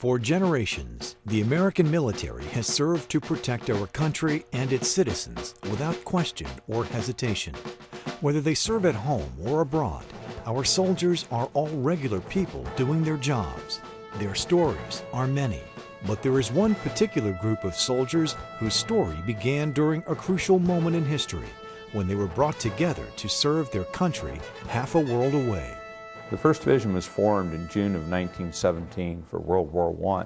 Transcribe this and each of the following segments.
For generations, the American military has served to protect our country and its citizens without question or hesitation. Whether they serve at home or abroad, our soldiers are all regular people doing their jobs. Their stories are many, but there is one particular group of soldiers whose story began during a crucial moment in history, when they were brought together to serve their country half a world away. The 1st Division was formed in June of 1917 for World War I.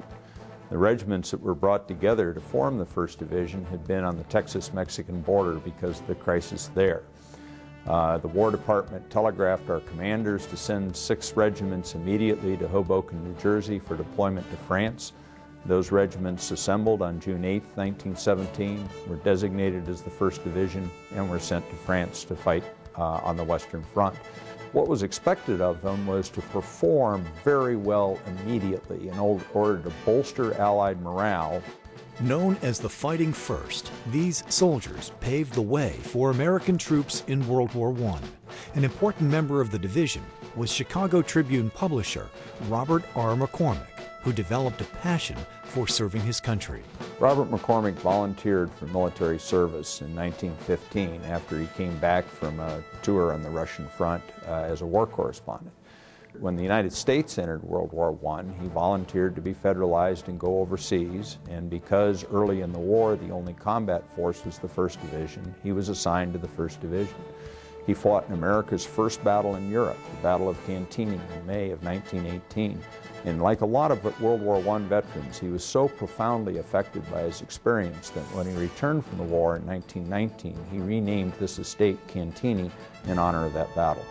The regiments that were brought together to form the 1st Division had been on the Texas-Mexican border because of the crisis there. The War Department telegraphed our commanders to send 6 regiments immediately to Hoboken, New Jersey for deployment to France. Those regiments assembled on June 8, 1917, were designated as the 1st Division, and were sent to France to fight on the Western Front. What was expected of them was to perform very well immediately in order to bolster Allied morale. Known as the Fighting First, these soldiers paved the way for American troops in World War I. An important member of the division was Chicago Tribune publisher Robert R. McCormick, who developed a passion for serving his country. Robert McCormick volunteered for military service in 1915 after he came back from a tour on the Russian front as a war correspondent. When the United States entered World War I, he volunteered to be federalized and go overseas, and because early in the war the only combat force was the 1st Division, he was assigned to the 1st Division. He fought in America's first battle in Europe, the Battle of Cantigny in May of 1918. And like a lot of World War I veterans, he was so profoundly affected by his experience that when he returned from the war in 1919, he renamed this estate Cantigny in honor of that battle.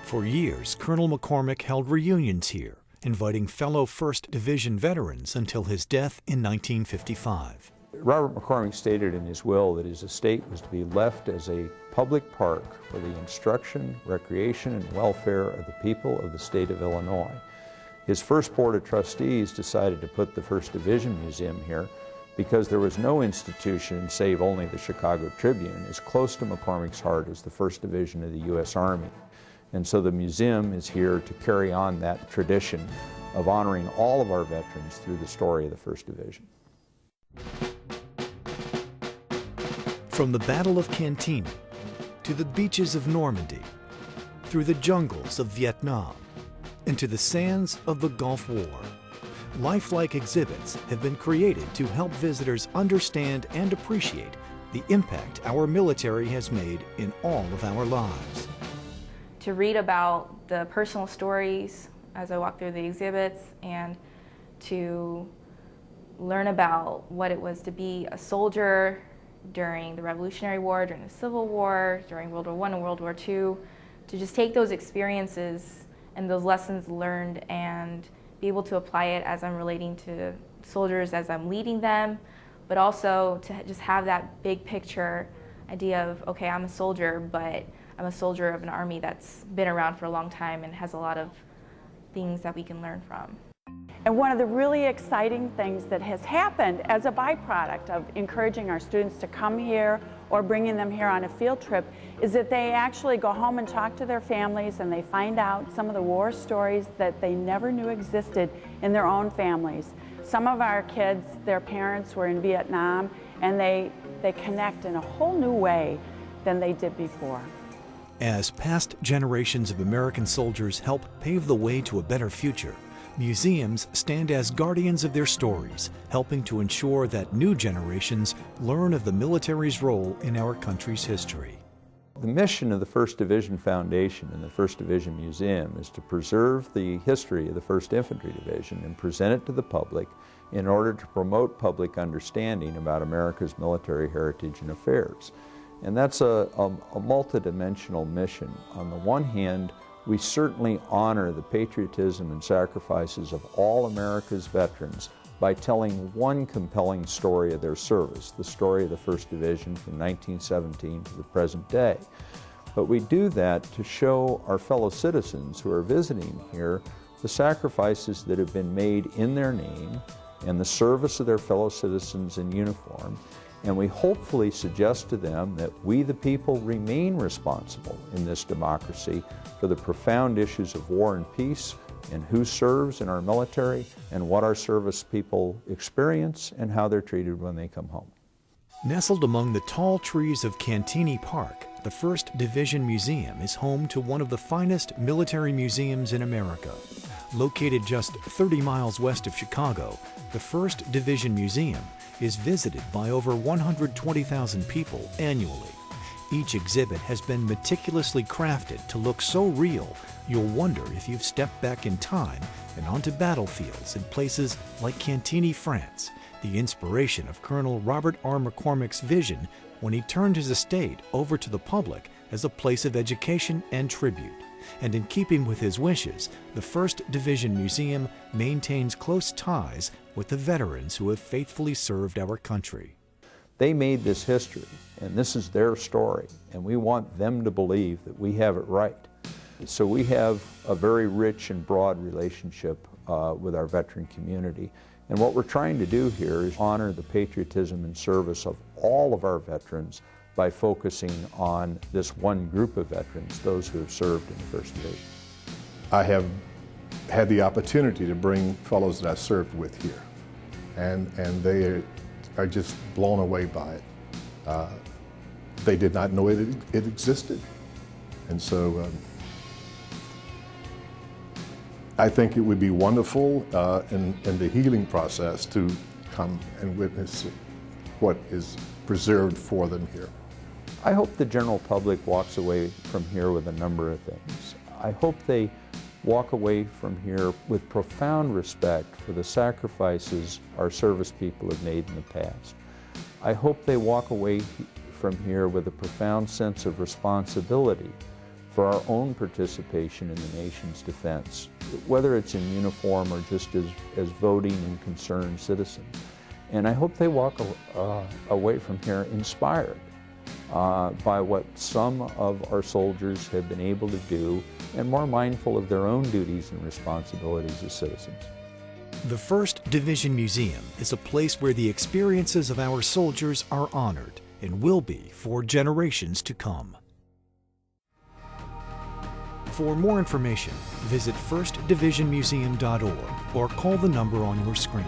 For years, Colonel McCormick held reunions here, inviting fellow 1st Division veterans until his death in 1955. Robert McCormick stated in his will that his estate was to be left as a public park for the instruction, recreation, and welfare of the people of the state of Illinois. His first Board of Trustees decided to put the 1st Division Museum here because there was no institution, save only the Chicago Tribune, as close to McCormick's heart as the 1st Division of the U.S. Army. And so the museum is here to carry on that tradition of honoring all of our veterans through the story of the 1st Division. From the Battle of Cantigny to the beaches of Normandy, through the jungles of Vietnam, into the sands of the Gulf War, lifelike exhibits have been created to help visitors understand and appreciate the impact our military has made in all of our lives. To read about the personal stories as I walk through the exhibits, and to learn about what it was to be a soldier during the Revolutionary War, during the Civil War, during World War I and World War II, to just take those experiences and those lessons learned and be able to apply it as I'm relating to soldiers, as I'm leading them, but also to just have that big picture idea of, okay, I'm a soldier, but I'm a soldier of an army that's been around for a long time and has a lot of things that we can learn from. And one of the really exciting things that has happened as a byproduct of encouraging our students to come here or bringing them here on a field trip is that they actually go home and talk to their families, and they find out some of the war stories that they never knew existed in their own families. Some of our kids, their parents were in Vietnam, and they connect in a whole new way than they did before. As past generations of American soldiers help pave the way to a better future, museums stand as guardians of their stories, helping to ensure that new generations learn of the military's role in our country's history. The mission of the 1st Division Foundation and the 1st Division Museum is to preserve the history of the 1st Infantry Division and present it to the public in order to promote public understanding about America's military heritage and affairs. And that's a multidimensional mission. On the one hand, we certainly honor the patriotism and sacrifices of all America's veterans by telling one compelling story of their service, the story of the 1st Division from 1917 to the present day. But we do that to show our fellow citizens who are visiting here the sacrifices that have been made in their name and the service of their fellow citizens in uniform. And we hopefully suggest to them that we, the people, remain responsible in this democracy for the profound issues of war and peace, in who serves in our military and what our service people experience and how they're treated when they come home. Nestled among the tall trees of Cantigny Park, the 1st Division Museum is home to one of the finest military museums in America. Located just 30 miles west of Chicago, the 1st Division Museum is visited by over 120,000 people annually. Each exhibit has been meticulously crafted to look so real, you'll wonder if you've stepped back in time and onto battlefields in places like Cantigny, France, the inspiration of Colonel Robert R. McCormick's vision when he turned his estate over to the public as a place of education and tribute. And in keeping with his wishes, the 1st Division Museum maintains close ties with the veterans who have faithfully served our country. They made this history, and this is their story, and we want them to believe that we have it right. So we have a very rich and broad relationship with our veteran community. And what we're trying to do here is honor the patriotism and service of all of our veterans by focusing on this one group of veterans, those who have served in the 1st Division. I have had the opportunity to bring fellows that I served with here, and they are just blown away by it. They did not know it existed. And so I think it would be wonderful in the healing process to come and witness what is preserved for them here. I hope the general public walks away from here with a number of things. I hope they walk away from here with profound respect for the sacrifices our service people have made in the past. I hope they walk away from here with a profound sense of responsibility for our own participation in the nation's defense, whether it's in uniform or just as voting and concerned citizens. And I hope they walk away from here inspired by what some of our soldiers have been able to do and more mindful of their own duties and responsibilities as citizens. The 1st Division Museum is a place where the experiences of our soldiers are honored and will be for generations to come. For more information, visit 1stdivisionmuseum.org or call the number on your screen.